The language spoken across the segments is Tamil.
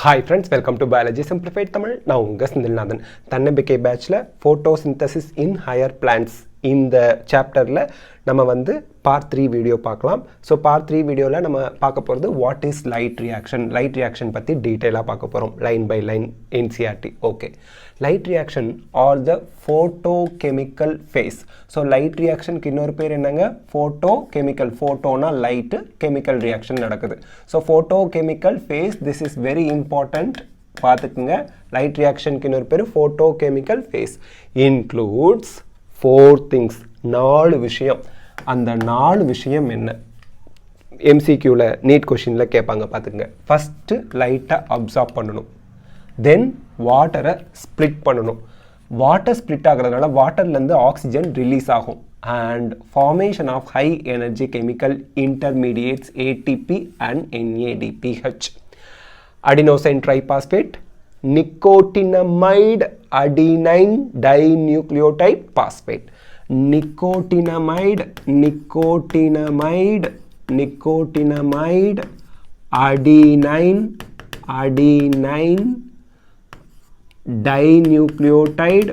Hi friends, welcome to Biology Simplified Tamil. நான் உங்க செந்தில்நாதன். தன்னம்பிக்கை பேட்ச்ல photosynthesis in higher plants இந்த சாப்டர்ல நம்ம வந்து part 3 வீடியோ பார்க்கலாம். ஸோ part 3 வீடியோவில் நம்ம பார்க்க போகிறது வாட் இஸ் லைட் ரியாக்ஷன் பற்றி டீட்டெயிலாக பார்க்க போகிறோம் line by line NCERT. Okay, light reaction are the photochemical phase. So light ரியாக்ஷனுக்கு இன்னொரு பேர் என்னங்க? ஃபோட்டோகெமிக்கல். ஃபோட்டோனா லைட்டு, கெமிக்கல் ரியாக்ஷன் நடக்குது. So photochemical phase, this is very important. பார்த்துக்குங்க, லைட் ரியாக்ஷனுக்கு இன்னொரு பேர் ஃபோட்டோகெமிக்கல் ஃபேஸ். இன்க்ளூட்ஸ் 4 things, 4 விஷயம். அந்த 4 விஷயம் என்ன? எம்சிக்யூவில் நீட் கொஷினில் கேட்பாங்க, பார்த்துக்குங்க. ஃபஸ்ட்டு லைட்டை அப்சார்ப் பண்ணணும், தென் வாட்டரை ஸ்ப்ளிட் பண்ணணும். வாட்டர் ஸ்ப்ளிட் ஆகிறதுனால வாட்டர்லேருந்து ஆக்சிஜன் ரிலீஸ் ஆகும் and formation of high energy chemical intermediates ATP and NADPH. Adenosine triphosphate, nicotinamide adenine dinucleotide phosphate. Nicotinamide adenine dinucleotide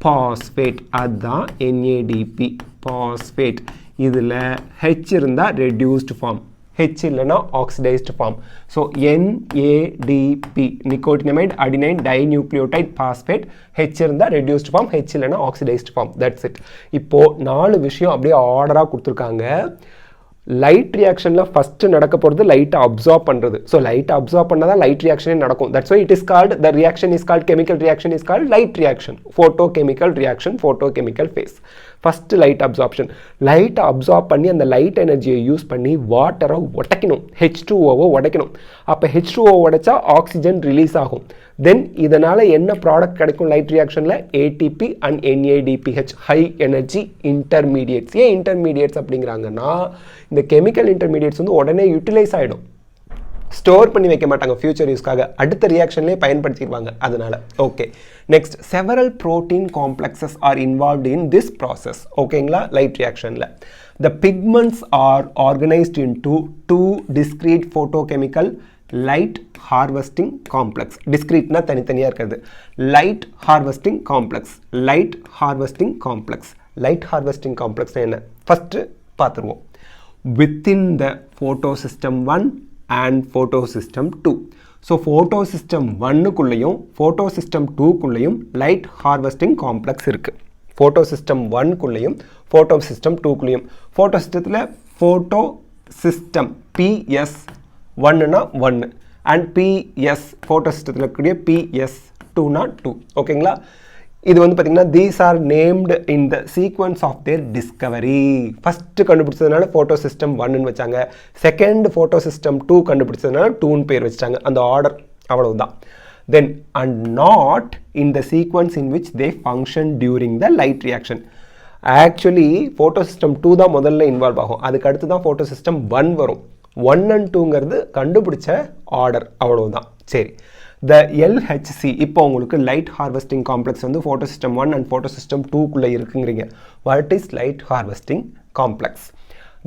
phosphate. அதுதான் NADP phosphate. இதில் H இருந்தால் reduced form, H இல்லைனா oxidized form. So NADP, nicotinamide adenine dinucleotide phosphate. H இருந்தால் reduced form, H இல்லைனா oxidized form. That's it. இப்போ 4 விஷயம் அப்படியே ஆர்டராக கொடுத்துருக்காங்க. லைட் ரியாக்ஷனில் ஃபஸ்ட்டு நடக்க போகிறது லைட்டை அப்சார்ப் பண்ணுறது. ஸோ லைட்டை அப்சார்ப் பண்ணால் தான் லைட் ரியாக்ஷனே நடக்கும். That's why it is called, the reaction is called, chemical reaction is called light reaction. Photochemical reaction, photochemical phase. First light absorption. லைட்டை அப்சார்ப் பண்ணி அந்த லைட் எனர்ஜியை யூஸ் பண்ணி வாட்டரை உடைக்கணும், H2Oவை உடைக்கணும். அப்போ H2O உடைச்சா ஆக்சிஜன் ரிலீஸ் ஆகும். தென் இதனால் என்ன ப்ராடக்ட் கிடைக்கும் லைட் ரியாக்ஷனில்? ATP and NADPH, high energy intermediates. ஏன் இன்டர்மீடியேட்ஸ் அப்படிங்கிறாங்கன்னா, இந்த கெமிக்கல் இன்டர்மீடியேட்ஸ் வந்து உடனே யூட்டிலைஸ் ஆகிடும், ஸ்டோர் பண்ணி வைக்க மாட்டாங்க ஃபியூச்சர் யூஸ்க்காக, அடுத்த ரியாக்ஷன்லேயே பயன்படுத்திடுவாங்க. அதனால okay. Next, several protein complexes are involved in this process. ஓகேங்களா? லைட் ரியாக்ஷனில் the pigments are organised into 2 discrete photochemical light harvesting complex. டிஸ்கிரீட்னா தனித்தனியாக இருக்கிறது. Light harvesting complex, light harvesting complex. Light harvesting complex என்ன ஃபஸ்ட்டு பார்த்துருவோம். Within the photosystem 1 and photosystem 2. So photosystem 1க்குள்ளேயும் ஃபோட்டோசிஸ்டம் 2க்குள்ளேயும் லைட் ஹார்வெஸ்டிங் காம்ப்ளெக்ஸ் இருக்குது. ஃபோட்டோசிஸ்டம் 1க்குள்ளேயும் ஃபோட்டோசிஸ்டம் 2க்குள்ளேயும். ஃபோட்டோசிஸ்டத்தில் ஃபோட்டோசிஸ்டம் PS 1னா 1 அண்ட் PS ஃபோட்டோசிஸ்டத்தில் இருக்கக்கூடிய PS 2னா 2. ஓகேங்களா? இது வந்து பார்த்திங்கன்னா these are named in the sequence of their discovery. First கண்டுபிடிச்சதுனால ஃபோட்டோசிஸ்டம் 1ன்னு வச்சாங்க, செகண்ட் ஃபோட்டோசிஸ்டம் 2 கண்டுபிடிச்சதுனால 2ன்னு பேர் வச்சாங்க. அந்த ஆர்டர் அவ்வளவுதான். Then and not in the sequence in which they function during the light reaction. Actually photosystem 2 தான் முதல்ல இன்வால்வ் ஆகும், அதுக்கு அடுத்து தான் ஃபோட்டோசிஸ்டம் 1 வரும். 1 and 2ங்கிறது கண்டுபிடிச்ச ஆர்டர், அவ்வளவுதான். சரி, த LHC. இப்போ உங்களுக்கு லைட் ஹார்வெஸ்டிங் காம்ப்ளெக்ஸ் வந்து ஃபோட்டோசிஸ்டம் 1 அண்ட் ஃபோட்டோசிஸ்டம் 2க்குள்ளே இருக்குங்கிறீங்க. What is light harvesting complex?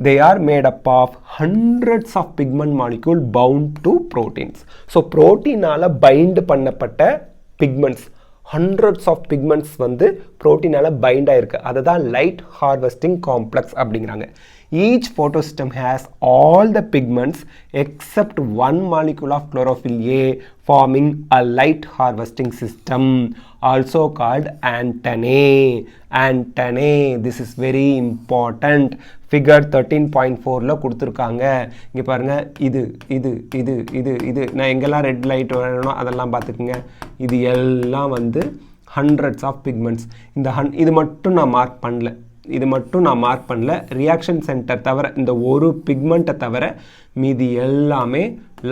They are made up of hundreds of pigment molecule bound to proteins. So ப்ரோட்டீனால் பைண்ட் பண்ணப்பட்ட பிக்மெண்ட்ஸ், ஹண்ட்ரட்ஸ் ஆஃப் பிக்மெண்ட்ஸ் வந்து ப்ரோட்டீனால் பைண்ட் ஆகிருக்கு. அதை தான் லைட் ஹார்வெஸ்டிங் காம்ப்ளெக்ஸ் அப்படிங்கிறாங்க. Each photosystem has all the pigments except one molecule of chlorophyll A, forming a light harvesting system, also called antennae. Antennae, this is very important. Figure 13.4ல கொடுத்துருக்காங்க. இங்கே பாருங்கள், இது இது இது இது இது நான் எங்கெல்லாம் ரெட் லைட் வரணும் அதெல்லாம் பார்த்துக்குங்க. இது எல்லாம் வந்து ஹண்ட்ரட்ஸ் ஆஃப் பிக்மெண்ட்ஸ். இது மட்டும் நான் மார்க் பண்ணல, ரியாக்ஷன் சென்டர் தவிர, இந்த ஒரு பிக்மெண்ட்டை தவிர மீதி எல்லாமே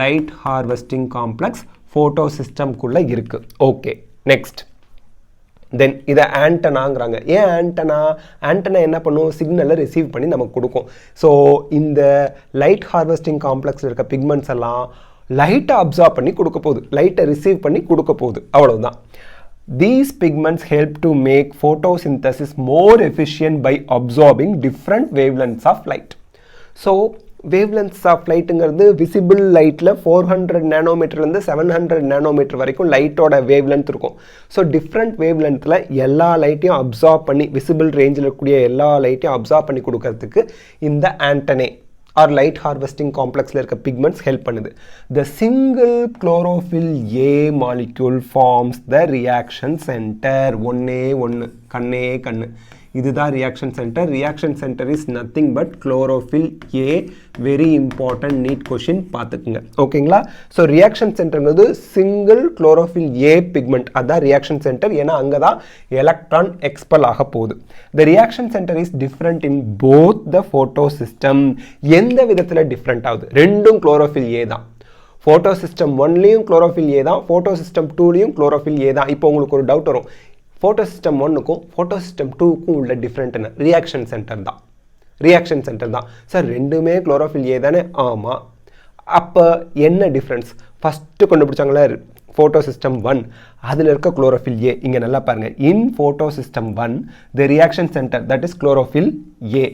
லைட் ஹார்வெஸ்டிங் காம்ப்ளெக்ஸ் ஃபோட்டோசிஸ்டம்குள்ளே இருக்குது. Okay, next. தென் இதை ஆண்டனாங்கிறாங்க. ஏன் ஆண்டனா என்ன பண்ணும்? சிக்னலை ரிசீவ் பண்ணி நமக்கு கொடுக்கும். ஸோ இந்த லைட் ஹார்வெஸ்டிங் காம்ப்ளெக்ஸில் இருக்க பிக்மெண்ட்ஸ் எல்லாம் லைட்டை அப்சார்ப் பண்ணி கொடுக்க போகுது, லைட்டை ரிசீவ் பண்ணி கொடுக்க போகுது, அவ்வளவுதான். These pigments help to make photosynthesis more efficient by absorbing different wavelengths of light. So wavelengths of lightங்கிறது visible lightல 400 nanometerலேருந்து 700 nanometer வரைக்கும் லைட்டோட wavelength இருக்கும். ஸோ டிஃப்ரெண்ட் wavelengthல எல்லா லைட்டையும் அப்சார்ப் பண்ணி visible ரேஞ்சில் இருக்கக்கூடிய எல்லா லைட்டையும் அப்சார்ப் பண்ணி கொடுக்கறதுக்கு இந்த ஆண்டனே or light harvesting complexல இருக்க pigments help பண்ணுது. The single chlorophyll A molecule forms the reaction center. ஒன்னே ஒன்று கண்ணே கண்ணு இதுதான் reaction center. Reaction center is nothing but chlorophyll A. Very important neat question பார்த்துக்குங்க ஓகேங்களா. So reaction centerங்கிறது single chlorophyll A pigment அதான் reaction center. ஏன்னா அங்கே தான் எலக்ட்ரான் எக்ஸ்பெல் ஆக போகுது. The reaction center is different in both the photosystem. எந்த விதத்தில் டிஃப்ரெண்ட் ஆகுது? ரெண்டும் chlorophyll A தான். photosystem 1லையும் chlorophyll A தான், photosystem 2லையும் chlorophyll A தான். இப்போ உங்களுக்கு ஒரு டவுட் வரும், photosystem 1க்கும் photosystem 2க்கும் உள்ள டிஃப்ரெண்ட் என்ன? ரியாக்ஷன் சென்டர் தான். ரியாக்ஷன் சென்டர் தான் சார். ரெண்டுமே குளோரோஃபில் ஏ தானே? ஆமாம். அப்போ என்ன டிஃப்ரென்ஸ்? ஃபஸ்ட்டு கண்டுபிடிச்சாங்களே photosystem 1 அதில் இருக்க chlorophyll A. இங்கே நல்லா பாருங்கள். In photosystem 1 the reaction center, that is chlorophyll A,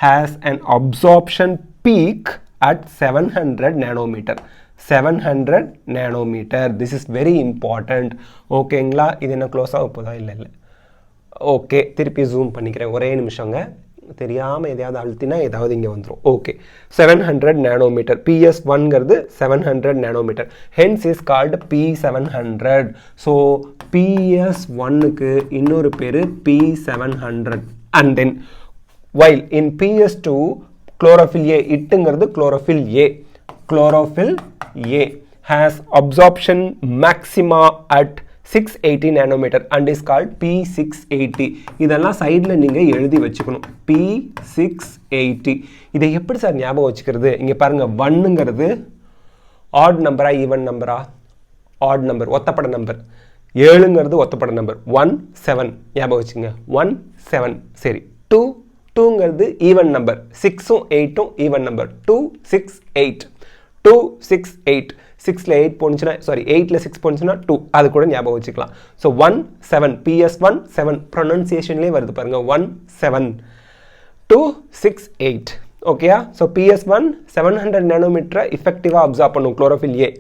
has an absorption peak at 700 nanometer. 700 nanometer. This is very important. ஓகேங்களா? இது என்ன க்ளோஸ் ஆக போதா? இல்லை ஓகே, திருப்பி ஜூம் பண்ணிக்கிறேன் ஒரே நிமிஷங்க. தெரியாமல் எதையாவது அழுத்தினா ஏதாவது இங்கே வந்துடும். Okay, 700 nanometer. PS1ங்கிறது 700 nanometer. Hence is called P700. So PS1க்கு இன்னொரு பேர் P700. And then while in PS2 chlorophyll A, இட்டுங்கிறது chlorophyll A. Chlorophyll A has absorption maxima at 680 nanometer and is called P680. இதெல்லாம் சைடில் நீங்கள் எழுதி வச்சுக்கணும். P680. இதை எப்படி சார் ஞாபகம் வச்சுக்கிறது? இங்கே பாருங்கள், 1ங்கிறது ஆட் நம்பரா ஈவன் நம்பரா? ஆட் நம்பர், ஒத்தப்பட நம்பர். 7ங்கிறது ஒத்தப்பட நம்பர். 1 7 ஞாபகம் வச்சுங்க. 1 7. சரி. 2ங்கிறது ஈவன் நம்பர். 6ம் 8ம் ஈவன் நம்பர். 2 6 8. 2 6 8. 6ல் 8 போனுச்சுன்னா, சாரி 8ல் 6 போனுச்சுன்னா 2, அது கூட ஞாபகம் வச்சுக்கலாம். ஸோ 1 7. PS1 7 ப்ரொனன்சியேஷன்லேயே வருது பாருங்கள். 1 7 2 6 8. ஓகேயா? So PS1 700 nanometer effectively absorb பண்ணும் chlorophyll A.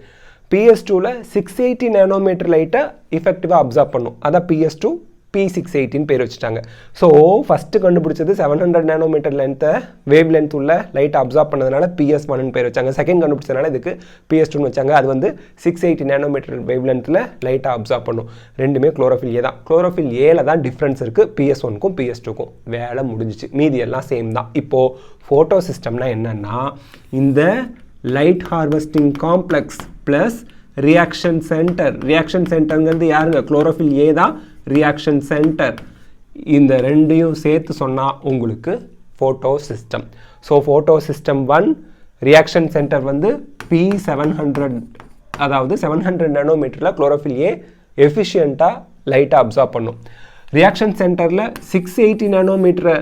PS2ல 680 nanometer லைட்டை effectively அப்சார்ப் பண்ணும். அதான் PS2 P680 பேர் வச்சுட்டாங்க. ஸோ ஃபஸ்ட்டு கண்டுபிடிச்சது 700 nanometer லென்த்தை வேவ் லென்த் உள்ள லைட்டை அப்சார்ப் பண்ணதுனால PS1 பேர் வச்சாங்க. செகண்ட் கண்டுபிடிச்சதுனால இதுக்கு PS2 வச்சாங்க. அது வந்து 680 nanometer வேவ் லென்த்தில் லைட்டை அப்சார்ப் பண்ணும். ரெண்டுமே chlorophyll A தான். chlorophyll Aல தான் டிஃப்ரென்ஸ் இருக்குது PS1க்கும் PS2க்கும். வேலை முடிஞ்சிச்சு, மீதி எல்லாம் சேம் தான். இப்போது ஃபோட்டோ சிஸ்டம்னா என்னன்னா, இந்த light harvesting complex plus reaction centre. Reaction சென்டருங்கிறது யாருங்க? chlorophyll A தான் ரியாக்ஷன் சென்டர். இந்த ரெண்டையும் சேர்த்து சொன்னால் உங்களுக்கு photo system. So photo system 1 reaction centre வந்து P700, அதாவது 700 nanometerல chlorophyll A எஃபிஷியண்ட்டாக லைட்டாக அப்சார்ப் பண்ணும். ரியாக்ஷன் சென்டரில் 680 nanometer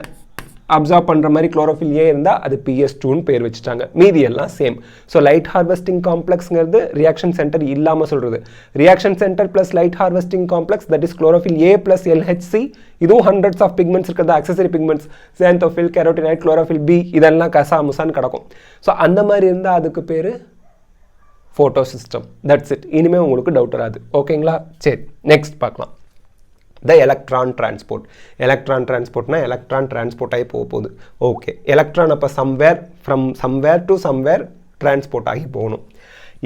அப்சார்ப் பண்ணுற மாதிரி chlorophyll A இருந்தால் அது PS2ன்னு பேர் வச்சுட்டாங்க. மீதி எல்லாம் சேம். ஸோ லைட் ஹார்வெஸ்டிங் காம்ப்ளெக்ஸ்ங்கிறது ரியாக்ஷன் சென்டர் இல்லாமல் சொல்கிறது. Reaction centre plus light harvesting complex, that is chlorophyll A plus LHC. இதுவும் ஹண்ட்ரட்ஸ் ஆஃப் பிக்மெண்ட்ஸ் இருக்கிறது. Accessory pigments, xanthophyll, carotenoid, chlorophyll B, இதெல்லாம் கசாமுசான்னு கிடக்கும். ஸோ அந்த மாதிரி இருந்தால் அதுக்கு பேர் ஃபோட்டோ சிஸ்டம். That's it. இனிமேல் உங்களுக்கு டவுட் வராது. ஓகேங்களா? சரி, நெக்ஸ்ட் பார்க்கலாம். The electron transport. Electron transport na electron transport ஆகி போகுது. ஓகே, எலக்ட்ரான் அப்போ somewhere to somewhere transport ஆகி போகணும்.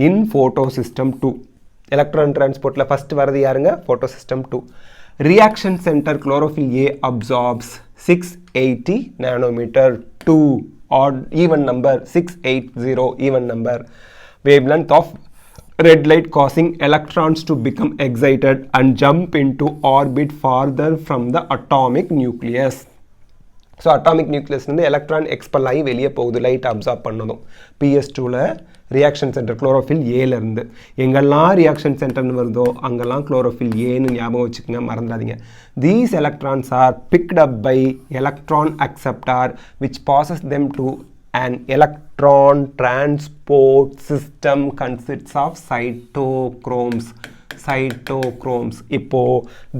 In photosystem 2 electron transportல ஃபர்ஸ்ட் வரது யாருங்க? photosystem 2. Reaction center chlorophyll A absorbs 680 nanometer. 2 odd even number, 680 even number. Wavelength of red light causing electrons to become excited and jump into orbit farther from the atomic nucleus. So atomic நியூக்ளியஸ்லேருந்து எலக்ட்ரான் எக்ஸ்பெல் ஆகி வெளியே போகுது லைட் அப்சார்ப் பண்ணதும். PS2ல ரியாக்ஷன் சென்டர் chlorophyll Aலேருந்து. எங்கெல்லாம் ரியாக்ஷன் சென்டர்னு வருதோ அங்கெல்லாம் chlorophyll Aன்னு ஞாபகம் வச்சுக்கோங்க, மறந்துடாதீங்க. These electrons are picked up by electron acceptor which passes them to an electron transport system consists of cytochromes. இப்போ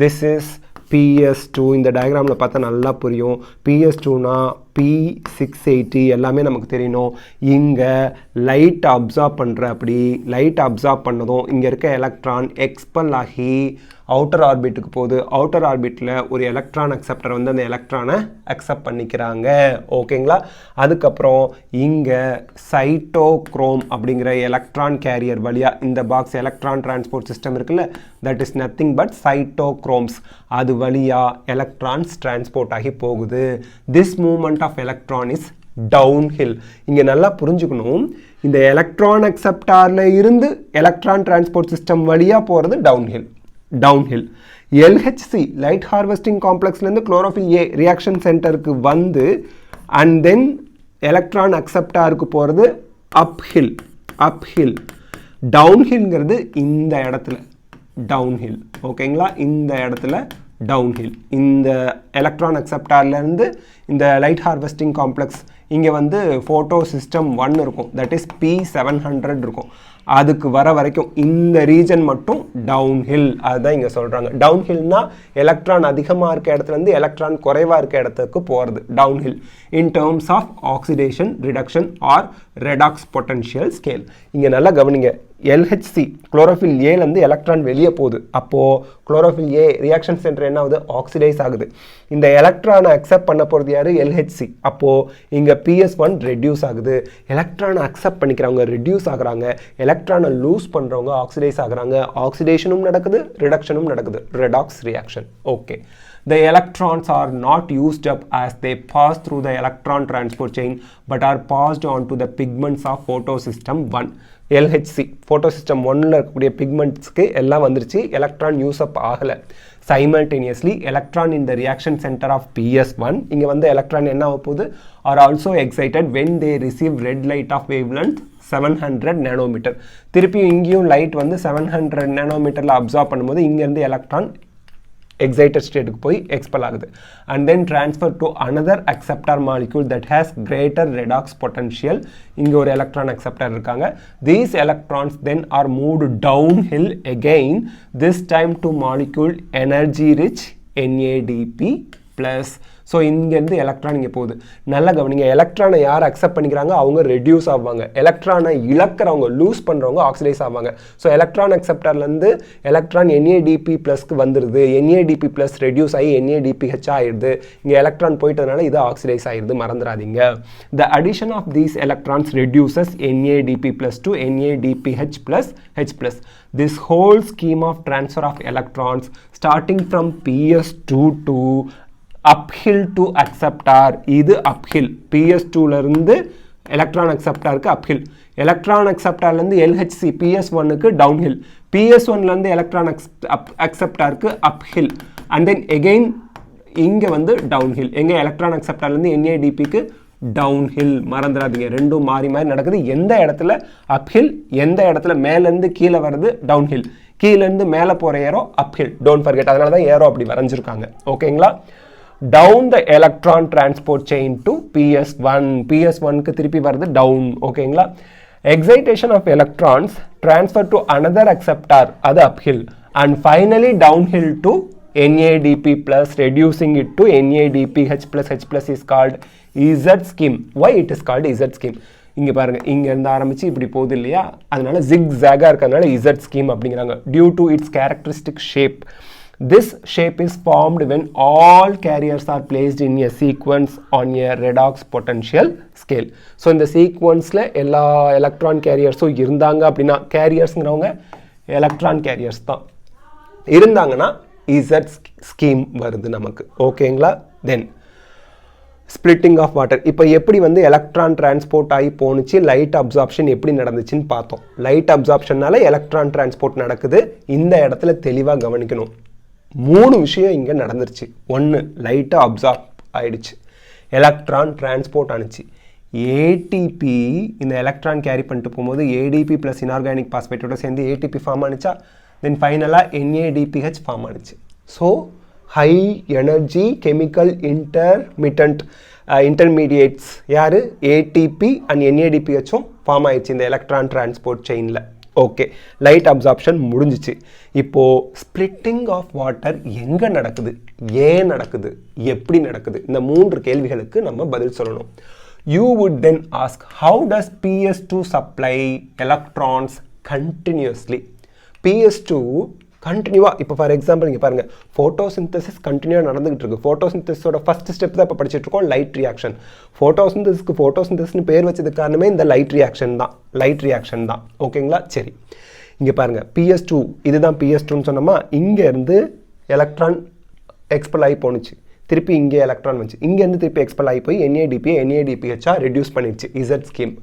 this is PS2. இந்த டயக்ராமில் பார்த்தா நல்லா புரியும். PS2னா P680 எல்லாமே நமக்கு தெரியணும். இங்கே லைட் அப்சார்ப் பண்ணுற அப்படி லைட் அப்சார்ப் பண்ணதும் இங்கே இருக்க எலக்ட்ரான் எக்ஸ்பெல் ஆகி அவுட்டர் ஆர்பிட்டுக்கு போகுது. அவுட்டர் ஆர்பிட்டில் ஒரு எலக்ட்ரான் அக்செப்டர் வந்து அந்த எலக்ட்ரானை அக்செப்ட் பண்ணிக்கிறாங்க. ஓகேங்களா? அதுக்கப்புறம் இங்கே சைட்டோக்ரோம் அப்படிங்கிற எலக்ட்ரான் கேரியர் வழியாக இந்த பாக்ஸ் எலக்ட்ரான் டிரான்ஸ்போர்ட் சிஸ்டம் இருக்குல்ல, that is nothing but cytochromes. அது வழியாக எலக்ட்ரான்ஸ் டிரான்ஸ்போர்ட் ஆகி போகுது. This movement of electron is downhill. இங்கே நல்லா புரிஞ்சுக்கணும், இந்த எலக்ட்ரான் அக்செப்டாரில் இருந்து எலக்ட்ரான் டிரான்ஸ்போர்ட் சிஸ்டம் வழியாக போகிறது டவுன்ஹில். LHC லைட் ஹார்வெஸ்டிங் காம்ப்ளெக்ஸ்லேருந்து குளோரோஃபில் ஏ ரியாக்ஷன் சென்டருக்கு வந்து அண்ட் தென் எலக்ட்ரான் அக்செப்டாருக்கு போகிறது அப்ஹில். டவுன்ஹில்ங்கிறது இந்த இடத்துல டவுன்ஹில். ஓகேங்களா? இந்த இடத்துல டவுன்ஹில். இந்த எலக்ட்ரான் அக்செப்டார்லேருந்து இந்த லைட் ஹார்வெஸ்டிங் காம்ப்ளெக்ஸ் இங்கே வந்து ஃபோட்டோ சிஸ்டம் 1 இருக்கும், தட் இஸ் P700 இருக்கும். அதுக்கு வர வரைக்கும் இந்த ரீஜன் மட்டும் டவுன்ஹில். அதுதான் இங்கே சொல்கிறாங்க. டவுன்ஹில்னா எலக்ட்ரான் அதிகமாக இருக்க இடத்துலேருந்து எலக்ட்ரான் குறைவாக இருக்க இடத்துக்கு போகிறது downhill in terms of oxidation reduction or redox potential scale. இங்கே நல்லா கவனிங்க, LHC குளோரோஃபில் ஏலேருந்து எலக்ட்ரான் வெளியே போகுது. அப்போது குளோரோஃபில் ஏ ரியாக்ஷன் சென்டர் என்ன ஆகுது? ஆக்சிடைஸ் ஆகுது. இந்த எலக்ட்ரானை அக்செப்ட் பண்ண போகிறது யார்? LHC. அப்போது இங்கே PS1 ரெடியூஸ் ஆகுது. எலக்ட்ரானை அக்செப்ட் பண்ணிக்கிறவங்க ரெடியூஸ் ஆகுறாங்க, எலக்ட்ரானை லூஸ் பண்ணுறவங்க ஆக்சிடைஸ் ஆகுறாங்க. ஆக்சிடேஷனும் நடக்குது, ரிடக்ஷனும் நடக்குது, redox reaction. Okay. The electrons are not used up as they pass through the electron transport chain but are passed on to the pigments of photosystem 1. LHC photosystem 1ல இருக்கக்கூடிய pigmentsக்கு எல்லாம் வந்துருச்சு, எலக்ட்ரான் யூஸ் அப் ஆகலை. simultaneously electron in the reaction center of PS1 இங்கே வந்து எலக்ட்ரான் என்ன ஆக போகுது? are also excited when they receive red light of wavelength 700 nanometer. திருப்பியும் இங்கேயும் லைட் வந்து 700 nanometerல அப்சார்ப் பண்ணும்போது இங்கேருந்து எலக்ட்ரான் excited state க்கு போய் expel ஆகுது and then transfer to another acceptor molecule that has greater redox potential. இங்க ஒரு electron acceptor இருக்காங்க. These electrons then are moved downhill again, this time to molecule energy rich NADP+. So இங்கேருந்து எலக்ட்ரான் இங்கே போகுது. நல்லா கவனிங்க, எலக்ட்ரானை யார் அக்செப்ட் பண்ணிக்கிறாங்க? அவங்க ரெடியூஸ் ஆவாங்க. எலக்ட்ரானை இழக்கிறவங்க, லூஸ் பண்ணுறவங்க ஆக்சிடைஸ் ஆவாங்க. ஸோ எலக்ட்ரான் அக்செப்டர்லேருந்து எலக்ட்ரான் NADP+க்கு வந்துடுது. NADP+ ரெடியூஸ் ஆகி NADPH ஆகிடுது. இங்கே எலக்ட்ரான் போயிட்டதுனால இது ஆக்சிடைஸ் ஆகிடுது, மறந்துடாதீங்க. The addition of these electrons reduces NADP+ to NADPH+H+. This whole scheme of transfer of electrons starting from PS2 to uphill to acceptor, இது uphill. PS2ல இருந்து எலக்ட்ரான் அக்செப்டாருக்கு uphill. எலக்ட்ரான் அக்செப்டார்லேருந்து LHC PS1க்கு downhill. PS1லேருந்து எலக்ட்ரான் அக்செப்டாருக்கு uphill. and then again இங்கே வந்து downhill. எங்கே? எலக்ட்ரான் அக்செப்டார்லேருந்து NADPக்கு டவுன்ஹில். மறந்துடாதீங்க, ரெண்டும் மாறி மாறி நடக்குது. எந்த இடத்துல அப்ஹில், எந்த இடத்துல மேலேருந்து கீழே வருது டவுன்ஹில், கீழேருந்து மேலே போகிற ஏரோ அப்ஹில். டோன்ட் ஃபர்கெட், அதனால தான் ஏரோ அப்படி வரைஞ்சிருக்காங்க. ஓகேங்களா? down the electron transport chain to PS1. PS1க்கு திருப்பி வருது down. ஓகேங்களா? excitation of electrons transfer to another acceptor, அது uphill. and finally downhill to NADP+, reducing it to NADPH+H+ is called Z scheme. Why it is called Z scheme? இங்கே பாருங்கள், இங்கேருந்து ஆரம்பித்து இப்படி போகுது இல்லையா, அதனால zigzag-ஆக இருக்கிறதுனால Z scheme அப்படிங்கிறாங்க. due to its characteristic shape. This shape is formed when all carriers are placed in a sequence on a redox potential scale. So இந்த சீக்வன்ஸில் எல்லா எலக்ட்ரான் கேரியர்ஸும் இருந்தாங்க அப்படின்னா, கேரியர்ஸுங்கிறவங்க எலக்ட்ரான் கேரியர்ஸ் தான் இருந்தாங்கன்னா Z ஸ்கீம் வருது நமக்கு. ஓகேங்களா? தென் ஸ்பிளிட்டிங் ஆஃப் வாட்டர். இப்போ எப்படி வந்து எலக்ட்ரான் டிரான்ஸ்போர்ட் ஆகி போணுச்சு, லைட் அப்சார்ப்ஷன் எப்படி நடந்துச்சுன்னு பார்த்தோம். லைட் அப்சார்ப்ஷன்னால எலக்ட்ரான் டிரான்ஸ்போர்ட் நடக்குது. இந்த இடத்துல தெளிவாக கவனிக்கணும், 3 விஷயம் இங்கே நடந்துருச்சு. 1, லைட்டாக அப்சார்ப் ஆயிடுச்சு, எலக்ட்ரான் டிரான்ஸ்போர்ட் ஆனிச்சு. ATP இந்த எலக்ட்ரான் கேரி பண்ணிட்டு போகும்போது ADP + இன்ஆர்கானிக் பாஸ்பேட்டோட சேர்ந்து ATP ஃபார்ம் ஆனிச்சா, தென் ஃபைனலாக NADPH ஃபார்ம் ஆனிச்சு. So high energy chemical intermediates யார்? ATP அண்ட் NADPHும் ஃபார்ம் ஆயிடுச்சு இந்த எலக்ட்ரான் டிரான்ஸ்போர்ட் செயினில். ஓகே, லைட் அப்சார்ப்ஷன் முடிஞ்சிச்சு. இப்போது ஸ்ப்ளிட்டிங் ஆஃப் வாட்டர் எங்கே நடக்குது, ஏன் நடக்குது, எப்படி நடக்குது, இந்த 3 கேள்விகளுக்கு நம்ம பதில் சொல்லணும். You would then ask, how does PS2 supply electrons continuously? PS2 கண்டினியூவாக, இப்போ ஃபார் எக்ஸாம்பிள் இங்கே பாருங்கள், ஃபோட்டோசிந்தசிஸ் கண்டினியூவாக நடந்துகிட்டு இருக்குது. ஃபோட்டோசிந்தசிஸோட ஃபஸ்ட் ஸ்டெப் தான் இப்போ படிச்சுட்ருக்கோம், லைட் ரியாக்ஷன். ஃபோட்டோசிந்தசிஸ்னு பேர் வச்சதுக்கு காரணமே இந்த லைட் ரியாக்ஷன் தான். ஓகேங்களா? சரி, இங்கே பாருங்கள், PS2 இதுதான் PS2ன்னு சொன்னோமா, இங்கேருந்து எலக்ட்ரான் எக்ஸ்பெல் ஆகி போணுச்சு, திருப்பி இங்கே எலக்ட்ரான் வந்துச்சு, இங்கேருந்து திருப்பி எக்ஸ்பெல் ஆகி போய் NADPH ரெடியூஸ் பண்ணிடுச்சு, இசட் ஸ்கீம்.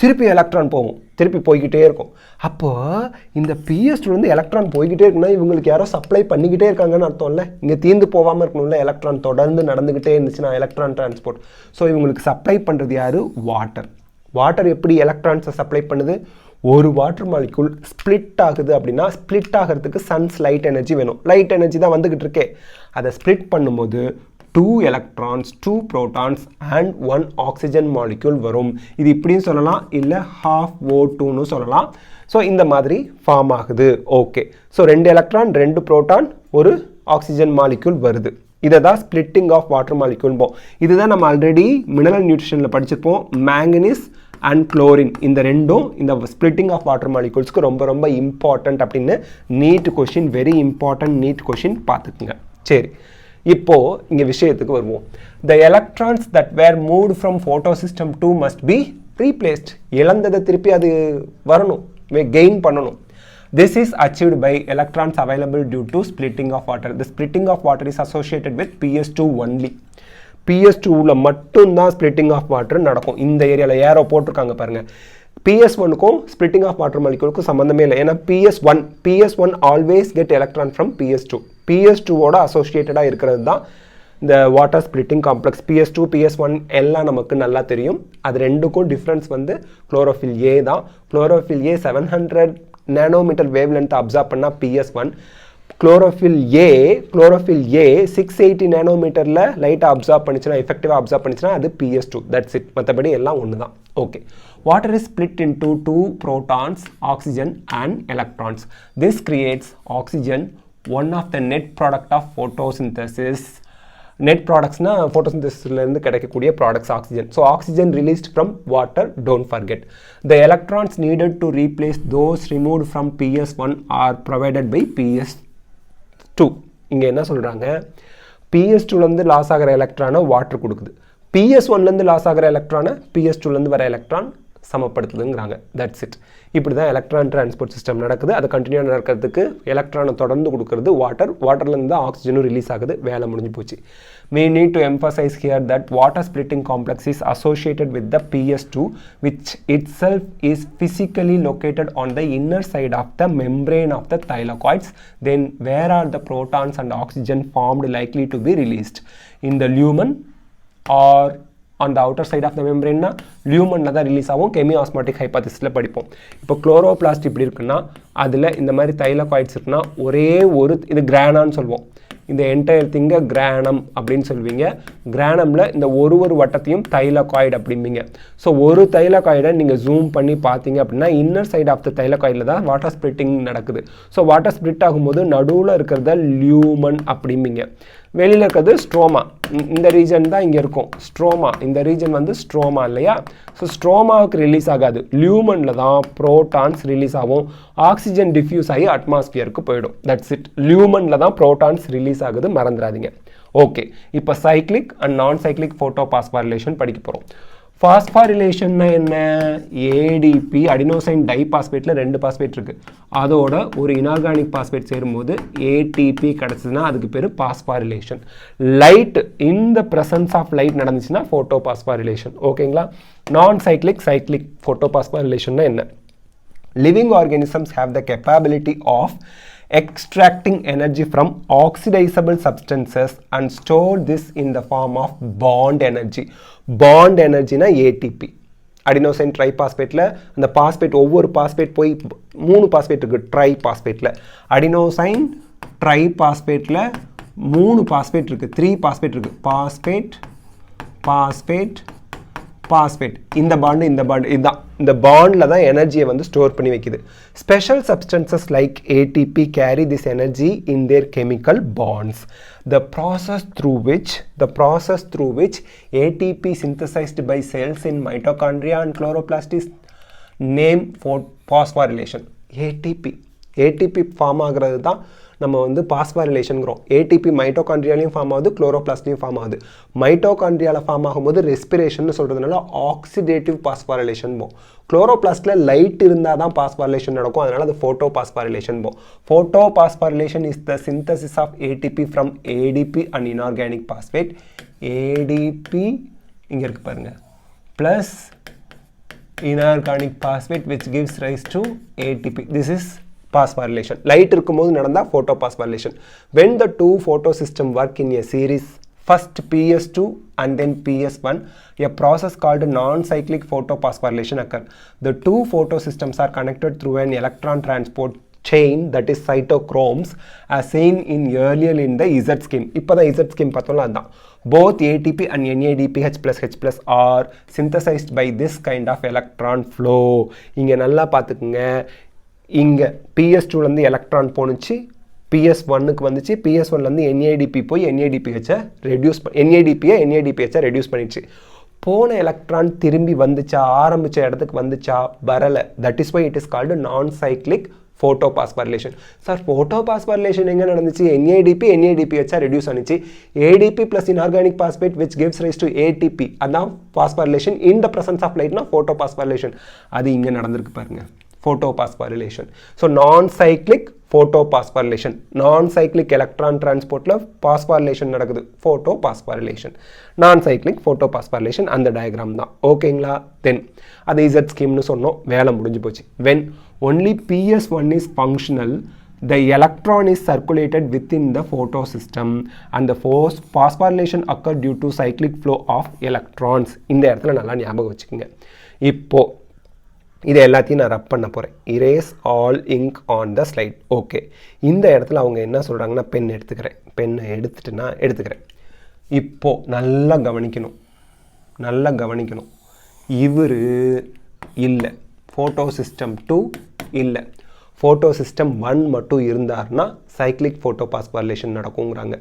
திருப்பி எலக்ட்ரான் போகும், திருப்பி போய்கிட்டே இருக்கும். அப்போது இந்த PS2 எலக்ட்ரான் போய்கிட்டே இருக்குன்னா இவங்களுக்கு யாரோ சப்ளை பண்ணிக்கிட்டே இருக்காங்கன்னு அர்த்தம் இல்லை. இங்கே தீர்ந்து போகாமல் இருக்கணும்ல, எலக்ட்ரான் தொடர்ந்து நடந்துக்கிட்டே இருந்துச்சுன்னா எலக்ட்ரான் டிரான்ஸ்போர்ட். ஸோ இவங்களுக்கு சப்ளை பண்ணுறது யார்? வாட்டர் எப்படி எலக்ட்ரான்ஸை சப்ளை பண்ணுது? ஒரு வாட்டர் மாலிக்யூல் ஸ்ப்ளிட் ஆகுது அப்படின்னா ஸ்ப்ளிட் ஆகிறதுக்கு சன்ஸ் லைட் எனர்ஜி வேணும். லைட் எனர்ஜி தான் வந்துக்கிட்டு இருக்கே. அதை ஸ்ப்ளிட் பண்ணும்போது 2 electrons, 2 protons and 1 oxygen molecule வரும். இது இப்படியும் சொல்லலாம், இல்லை ½O2ன்னு சொல்லலாம். ஸோ இந்த மாதிரி ஃபார்ம் ஆகுது. ஓகே, ஸோ 2 electron, 2 proton, ஒரு ஆக்சிஜன் மாலிக்யூல் வருது. இதை தான் ஸ்ப்ளிட்டிங் ஆஃப் வாட்டர் மாலிக்யூல்போம். இதுதான் நம்ம ஆல்ரெடி மினரல் நியூட்ரிஷனில் படிச்சிருப்போம். மேங்கனீஸ் அண்ட் குளோரின், இந்த ரெண்டும் இந்த ஸ்ப்ளிட்டிங் ஆஃப் வாட்டர் மாலிக்யூல்ஸ்க்கு ரொம்ப ரொம்ப இம்பார்ட்டன்ட் அப்படின்னு NEET question, very important NEET question பார்த்துக்குங்க. சரி, இப்போது இங்கே விஷயத்துக்கு வருவோம். The electrons that were moved from photosystem 2 must be replaced. இழந்ததை திருப்பி அது வரணும், கெயின் பண்ணணும். This is achieved by electrons available due to splitting of water. The splitting of water is associated with PS2 only. PS2ல மட்டும்தான் ஸ்ப்ளிட்டிங் ஆஃப் வாட்டர் நடக்கும். இந்த ஏரியாவில் ஏரோ போட்டிருக்காங்க பாருங்கள். PS1க்கும் ஸ்ப்ளிட்டிங் ஆஃப் வாட்டர் மாலிக்யூலுக்கும் சம்மந்தமே இல்லை. ஏன்னா PS1 always get electron from PS2. PS2ஓட அசோசியேட்டடாக இருக்கிறது தான் இந்த water splitting complex. PS2 PS1 எல்லாம் நமக்கு நல்லா தெரியும். அது ரெண்டுக்கும் டிஃப்ரென்ஸ் வந்து குளோரோஃபில் ஏ தான். குளோரோஃபில் ஏ 700 நானோமீட்டர் வேவ் லென்த் அப்சார்ப் பண்ணால் PS1. குளோரோஃபில் ஏ 680 நானோமீட்டரில் லைட்டாக அப்சார்ப் பண்ணிச்சுன்னா, எஃபெக்டிவாக அப்சார்ப் பண்ணிச்சுன்னா அது PS2. That's it. மற்றபடி எல்லாம் ஒன்று தான். Okay, water is split into 2 protons, oxygen and electrons. This creates oxygen, one of the net product of photosynthesis. Net productsனா photosynthesisலேருந்து கிடைக்கக்கூடிய products oxygen. So oxygen released from water, don't forget. The electrons needed to replace those removed from PS1 are provided by PS2. இங்கே என்ன சொல்கிறாங்க? PS2லேருந்து லாஸ் ஆகிற எலக்ட்ரானை வாட்டர் கொடுக்குது. PS1லேருந்து லாஸ் ஆகிற எலக்ட்ரானை PS2லேருந்து வர எலக்ட்ரான் சமப்படுத்துதுங்கிறாங்க. That's it. இப்படி தான் எலக்ட்ரான் டிரான்ஸ்போர்ட் சிஸ்டம் நடக்குது. அது கண்டினியூவாக நடக்கிறதுக்கு எலக்ட்ரானை தொடர்ந்து கொடுக்கறது வாட்டர்லேருந்து தான் ஆக்சிஜனும் ரிலீஸ் ஆகுது. வேலை முடிஞ்சு போச்சு. We need to emphasize here that water splitting complex is associated with the PS2, which itself is physically located on the inner side of the membrane of the thylakoids. Then where are the protons and oxygen formed likely to be released? In the lumen or on the outer side of the membrane na lumen தான் ரிலீஸ் ஆகும். கெமியோஸ்மாட்டிக் ஹைபாதிசிஸில் படிப்போம். இப்போ குளோரோபிளாஸ்ட் இப்படி இருக்குன்னா அதில் இந்த மாதிரி தைலகாய்ட்ஸ் இருக்குன்னா ஒரே ஒரு இது கிரானான்னு சொல்லுவோம். இந்த என்டையர் திங்கை கிரானம் அப்படின்னு சொல்லுவீங்க. கிரானமில் இந்த ஒரு வட்டத்தையும் தைலகாய்டு அப்படிம்பீங்க. ஸோ ஒரு தைலகாய்டை நீங்கள் ஜூம் பண்ணி பார்த்தீங்க அப்படின்னா இன்னர் சைட் ஆஃப் த தைலகாய்டில் தான் வாட்டர் ஸ்ப்ளிட்டிங் நடக்குது. ஸோ வாட்டர் ஸ்ப்ளிட் ஆகும்போது நடுவில் இருக்கிறத லியூமன் அப்படிம்பீங்க. வெளியில் இருக்கிறது ஸ்ட்ரோமா. இந்த ரீஜன் தான் இங்கே இருக்கும் ஸ்ட்ரோமா. இந்த ரீஜன் வந்து ஸ்ட்ரோமா இல்லையா? ஸோ ஸ்ட்ரோமாவுக்கு ரிலீஸ் ஆகாது. லியூமனில் தான் ப்ரோட்டான்ஸ் ரிலீஸ் ஆகும். ஆக்சிஜன் டிஃப்யூஸ் ஆகி அட்மாஸ்பியருக்கு போயிடும். That's it. லியூமனில் தான் ப்ரோட்டான்ஸ் ரிலீஸ் ஆகுது, மறந்துடாதீங்க. ஓகே, இப்போ சைக்ளிக் அண்ட் நான் சைக்ளிக் ஃபோட்டோபாஸ்போரிலேஷன் படிக்க போகிறோம். பாஸ்போரிலேஷன்னா என்ன? ஏடிபி அடினோசைன் டைபாஸ்பேட்டில் 2 பாஸ்பேட் இருக்குது. அதோட ஒரு இனார்கானிக் பாஸ்பேட் சேரும்போது ஏடிபி கிடச்சிதுன்னா அதுக்கு பேர் பாஸ்போரிலேஷன். லைட் இந்த ப்ரெசன்ஸ் ஆஃப் லைட் நடந்துச்சுன்னா ஃபோட்டோபாஸ்போரிலேஷன். ஓகேங்களா? நான் சைக்ளிக் ஃபோட்டோபாஸ்போரிலேஷன்னா என்ன? Living organisms have the capability of extracting energy from oxidizable substances and store this in the form of bond energy. Bond energy na ATP. அடினோசைன் ட்ரைபாஸ்பேட்டில் அந்த பாஸ்பேட் ஒவ்வொரு பாஸ்பேட் போய் 3 பாஸ்பேட் இருக்குது ட்ரைபாஸ்பேட்டில். அடினோசைன் ட்ரைபாஸ்பேட்டில் 3 பாஸ்பேட் இருக்குது, 3 பாஸ்பேட் இருக்குது. Phosphate phosphate. இந்த பாண்டு இதுதான், இந்த பாண்டில் தான் எனர்ஜியை வந்து ஸ்டோர் பண்ணி வைக்குது. Special substances like ATP carry this energy in their chemical bonds. The process through which ATP synthesized by cells in mitochondria and chloroplast is named phosphorylation. ATP form ஆகிறது தான் நம்ம வந்து பாஸ்போரிலேஷன்ங்கிறோம். ஏடிபி மைட்டோகாண்ட்ரியாலையும் ஃபார்ம் ஆகுது, குளோரோபிளாஸ்ட்லையும் ஃபார்ம் ஆகுது. மைட்டோகாண்ட்ரியாவில் ஃபார்ம் ஆகும்போது ரெஸ்பிரேஷன் சொல்கிறதுனால ஆக்சிடேட்டிவ் பாஸ்போரிலேஷன் போகும். குளோரோபிளாஸ்ட்டில் லைட் இருந்தால் தான் பாஸ்போரிலேஷன் நடக்கும், அதனால் அது ஃபோட்டோ பாஸ்போரிலேஷன் போகும். Photophosphorylation is the synthesis of ATP from ADP and inorganic phosphate. ADP இங்கே இருக்குது பாருங்கள், plus inorganic phosphate which gives rise to ATP. This is phosphorylation. Light இருக்கும்போது நடந்தா photophosphorylation. When the two photosystem work in a series, first PS2 and then PS1, a process called non-cyclic photophosphorylation occurs. The two photosystems are connected through an electron transport chain, that is cytochromes, as seen in earlier in the Z scheme. இப்போ தான் Z scheme பார்த்தோம்ல அதான். Both ATP and NADPH plus H plus are synthesized by this kind of electron flow. இங்கே நல்லா பார்த்துக்குங்க, இங்கே PS2லேருந்து எலக்ட்ரான் போணுச்சு, PS1க்கு வந்துச்சு, PS1லேருந்து NADP போய் NADPHை ரெடியூஸ் பண்ணிடுச்சு. போன எலக்ட்ரான் திரும்பி வந்துச்சா, ஆரம்பித்த இடத்துக்கு வந்துச்சா, வரலை. That is why it is called non cyclic photophosphorilation. Sir photophosphorilation எங்கே நடந்துச்சு? NADPHா ரெடியூஸ் ஆனிச்சு. ADP plus inorganic phosphate which gives rise to ATP, அதான் phosphorylation in the presence of lightனா photophosphorilation. அது இங்கே நடந்திருக்கு பாருங்க, photophosphorilation. So non-cyclic photophosphorilation, non-cyclic electron transportல phosphorylation நடக்குது, photophosphorilation. Non-cyclic photophosphorilation அந்த டயக்ராம் தான். ஓகேங்களா? தென் அது Z ஸ்கீம்னு சொன்னோம், வேலை முடிஞ்சு போச்சு. when only PS1 is functional, the electron is circulated within the photosystem and the phosphorylation occur due to cyclic flow of electrons. இந்த இடத்துல நல்லா ஞாபகம் வச்சுக்கோங்க. இப்போ இது எல்லாத்தையும் நான் ரப் பண்ண போகிறேன். erase all ink on the slide. Okay, இந்த இடத்துல அவங்க என்ன சொல்கிறாங்கன்னா, பென் பென்னை எடுத்துக்கிறேன். இப்போது நல்லா கவனிக்கணும், இவர் இல்லை, ஃபோட்டோ சிஸ்டம் 2 இல்லை, ஃபோட்டோ சிஸ்டம் 1 மட்டும் இருந்தார்னா சைக்ளிக் ஃபோட்டோபாஸ்போரிலேஷன் நடக்குங்கிறாங்க.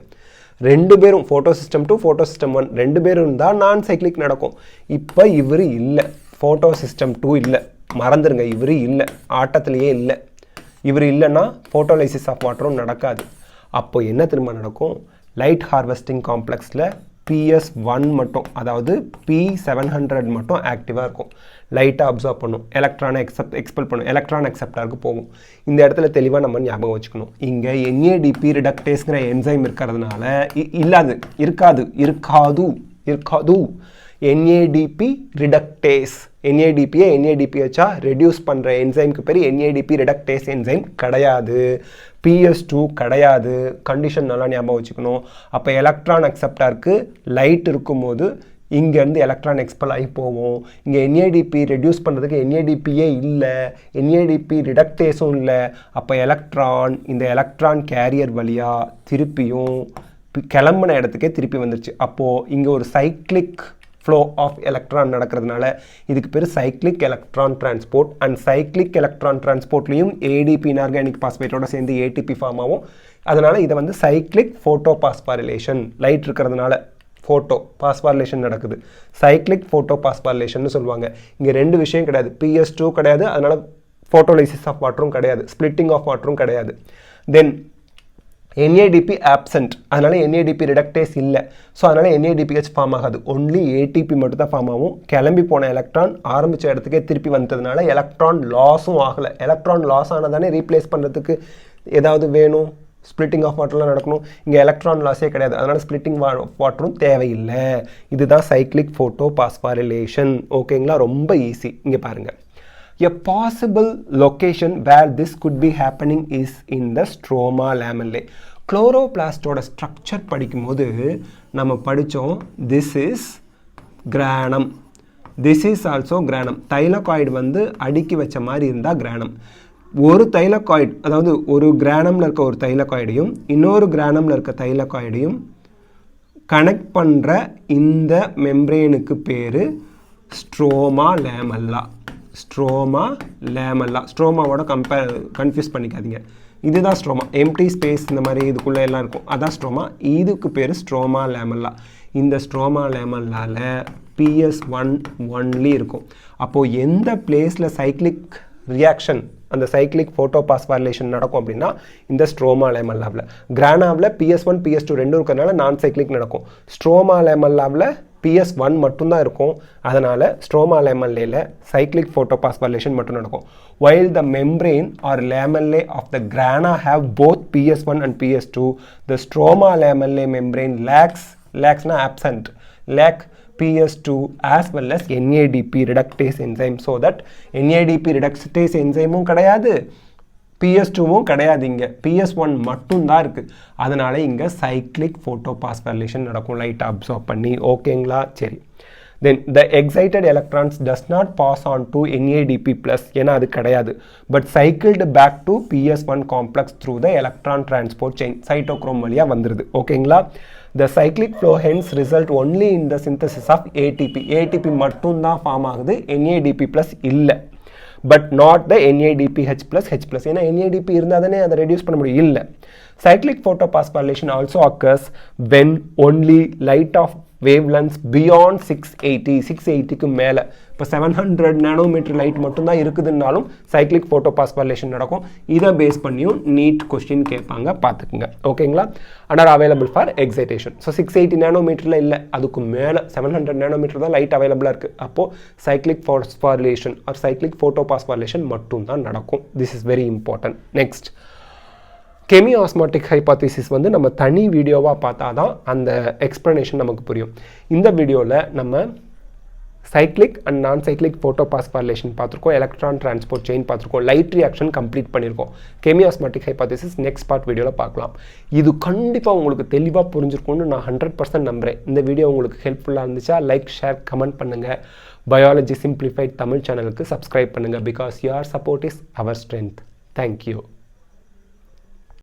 ரெண்டு பேரும் ஃபோட்டோ சிஸ்டம் 2 ஃபோட்டோ சிஸ்டம் 1 ரெண்டு பேரும் இருந்தால் நான் சைக்ளிக் நடக்கும். இப்போ இவர் இல்லை, ஃபோட்டோ சிஸ்டம் 2 இல்லை, மறந்துடுங்க, இவர் இல்லை, ஆட்டத்திலேயே இல்லை. இவர் இல்லைன்னா ஃபோட்டோலைசிஸ் ஆஃப் வாட்டரும் நடக்காது. அப்போ என்ன திரும்ப நடக்கும்? லைட் ஹார்வெஸ்டிங் காம்ப்ளெக்ஸில் PS1 மட்டும், அதாவது P700 மட்டும் ஆக்டிவாக இருக்கும். லைட்டாக அப்சர்வ் பண்ணும், எலக்ட்ரானை எக்ஸ்பெல் பண்ணும், எலக்ட்ரான் அக்செப்டாருக்கு போகும். இந்த இடத்துல தெளிவாக நம்ம ஞாபகம் வச்சுக்கணும். இங்கே NADP ரிடக்டேஸ்ங்கிற என்சைம் இருக்கிறதுனால இருக்காது. NADP ரிடக்டேஸ், NADPயை NADPHா ரெடியூஸ் பண்ணுற என்சைமுக்கு பேர் NADP ரிடக்டேஸ் என்சைம் கிடையாது. PS2 கிடையாது. கண்டிஷன் நல்லா ஞாபகம் வச்சுக்கணும். அப்போ எலக்ட்ரான் அக்செப்டாருக்கு லைட் இருக்கும்போது இங்கேருந்து எலக்ட்ரான் எக்ஸ்பெல் ஆகி போவோம். இங்கே NADP ரெடியூஸ் பண்ணுறதுக்கு NADPயே இல்லை, NADP ரிடக்டேஸும் இல்லை. அப்போ எலக்ட்ரான் இந்த எலக்ட்ரான் கேரியர் வழியாக திருப்பியும் கிளம்பின இடத்துக்கே திருப்பி வந்துருச்சு. அப்போது இங்கே ஒரு சைக்ளிக் ஃப்ளோ ஆஃப் எலக்ட்ரான் நடக்கிறதுனால இதுக்கு பேர் cyclic electron transport. And cyclic electron டிரான்ஸ்போர்ட்லேயும் ADP இன்ஆர்கானிக் பாஸ்பேட்டோட சேர்ந்து ATP ஃபார்ம் ஆகும். அதனால் இதை வந்து சைக்ளிக் ஃபோட்டோபாஸ்போரிலேஷன், லைட் இருக்கிறதுனால ஃபோட்டோ பாஸ்போரிலேஷன் நடக்குது, சைக்ளிக் ஃபோட்டோபாஸ்போரிலேஷன் சொல்லுவாங்க. இங்கே ரெண்டு விஷயம் கிடையாது, PS2 கிடையாது, அதனால் ஃபோட்டோலைசிஸ் ஆஃப் வாட்டரும் கிடையாது, ஸ்பிளிட்டிங் ஆஃப் வாட்டரும் கிடையாது. தென் NADP ஆப்சண்ட், அதனால் NADP ரிடக்டேஸ் இல்லை. ஸோ அதனால் NADPH ஃபார்ம் ஆகாது, ஒன்லி ATP மட்டும் தான் ஃபார்ம் ஆகும். கிளம்பி போன எலக்ட்ரான் ஆரம்பித்த இடத்துக்கே திருப்பி வந்ததுனால எலக்ட்ரான் லாஸும் ஆகலை. எலக்ட்ரான் லாஸ் ஆனதானே ரீப்ளேஸ் பண்ணுறதுக்கு ஏதாவது வேணும், ஸ்பிளிட்டிங் ஆஃப் வாட்டர்லாம் நடக்கணும். இங்கே எலக்ட்ரான் லாஸே கிடையாது, அதனால் ஸ்பிளிட்டிங் வாட்டரும் தேவையில்லை. இதுதான் சைக்ளிக் ஃபோட்டோபாஸ்போரிலேஷன். ஓகேங்களா? ரொம்ப ஈஸி. இங்கே பாருங்கள், a possible location where this could be happening is in the stroma lamellae. குளோரோபிளாஸ்டோட ஸ்ட்ரக்சர் படிக்கும்போது நம்ம படித்தோம், this is granum, this is also granum. Thylakoid வந்து அடுக்கி வச்ச மாதிரி இருந்தால் கிரானம். ஒரு தைலகாய்டு, அதாவது ஒரு கிரானமில் இருக்க ஒரு தைலகாய்டையும் இன்னொரு கிரானமில் இருக்க தைலகாய்டையும் கனெக்ட் பண்ணுற இந்த மெம்ப்ரேனுக்கு பேர் ஸ்ட்ரோமா லேமல்லா. ஸ்ட்ரோமா லேமல்லா. ஸ்ட்ரோமாவோட கன்ஃபியூஸ் பண்ணிக்காதீங்க. இதுதான் ஸ்ட்ரோமா. எம்டி ஸ்பேஸ் இந்த மாதிரி இதுக்குள்ளே எல்லாம் இருக்கும், அதான் ஸ்ட்ரோமா. இதுக்கு பேர் ஸ்ட்ரோமா லேமல்லா. இந்த ஸ்ட்ரோமா லேமல்லால PS1 ஒன்லி இருக்கும். அப்போது எந்த பிளேஸில் சைக்ளிக் ரியாக்ஷன், அந்த சைக்ளிக் ஃபோட்டோபாஸ்போரிலேஷன் நடக்கும் அப்படின்னா இந்த ஸ்ட்ரோமா லேமல்லாவில். கிரானாவில் PS1 PS2 ரெண்டும் இருக்கிறதுனால நான் சைக்ளிக் நடக்கும். ஸ்ட்ரோமா லேமல்லாவில் PS1 மட்டும்தான் இருக்கும், அதனால் ஸ்ட்ரோமா லேமல்லையில் சைக்ளிக் ஃபோட்டோபாஸ்போரிலேஷன் மட்டும் நடக்கும். While the membrane or lamellae of the grana have both PS1 and PS2, the stroma lamellae membrane lacks absent PS2 as well as NADP reductase enzyme. So that NADP reductase enzyme கிடையாது, PS2வும் கிடையாது, இங்கே PS1 மட்டும்தான் இருக்குது. அதனால் இங்கே சைக்ளிக் ஃபோட்டோபாஸ்போரிலேஷன் நடக்கும், லைட் அப்சார்ப் பண்ணி. ஓகேங்களா? சரி. Then the excited electrons does not pass on to NADP+, ஏன்னா அது கிடையாது, but cycled back to PS1 complex through the electron transport chain. Cytochrome வழியாக வந்துடுது. ஓகேங்களா? The cyclic flow hence result only in the synthesis of ATP. ATP மட்டும்தான் ஃபார்ம் ஆகுது, NADP+ இல்லை. But not the NADPH+, H+. ஏன்னா NADP இருந்தால் தானே அதை ரெடியூஸ் பண்ண முடியும், இல்லை. Cyclic photophosphorylation also occurs when only light of wavelengths beyond 680. 680க்கு மேலே, இப்போ 700 நானோமீட்டர் லைட் மட்டும்தான் இருக்குதுன்னாலும் சைக்ளிக் ஃபோட்டோபாஸ்போரிலேஷன் நடக்கும். இதை பேஸ் பண்ணியும் நீட் கொஸ்டின் கேட்பாங்க, பார்த்துக்குங்க. ஓகேங்களா? And are available for excitation. So 680 நானோமீட்டரில் இல்லை, அதுக்கு மேலே 700 நானோமீட்டர் தான் லைட் அவைலபிளாக இருக்குது. அப்போது cyclic phosphorylation or cyclic photophosphorylation மட்டும்தான் நடக்கும். This is very important. Next, chemiosmotic hypothesis வந்து நம்ம தனி வீடியோவாக பார்த்தா தான் அந்த எக்ஸ்ப்ளனேஷன் நமக்கு புரியும். இந்த வீடியோவில் நம்ம சைக்ளிக் அண்ட் நான் சைக்ளிக் ஃபோட்டோபாஸ்போரிலேஷன் பார்த்துருக்கோம், எலக்ட்ரான் டிரான்ஸ்போர்ட் செயின் பார்த்துருக்கோம், லைட் ரியாக்ஷன் கம்ப்ளீட் பண்ணியிருக்கோம். கெமியாஸ்மாட்டிக் ஹைபாத்திசிஸ் நெக்ஸ்ட் பார்ட் வீடியோவில் பார்க்கலாம். இது கண்டிப்பாக உங்களுக்கு தெளிவாக புரிஞ்சிருக்கும்னு நான் 100% நம்புகிறேன். இந்த வீடியோ உங்களுக்கு ஹெல்ப்ஃபுல்லாக இருந்துச்சா லைக், ஷேர், கமெண்ட் பண்ணுங்கள். பயாலஜி சிம்பிளிஃபைட் தமிழ் சேனலுக்கு சப்ஸ்கிரைப் பண்ணுங்கள். Because your support is our strength. Thank you.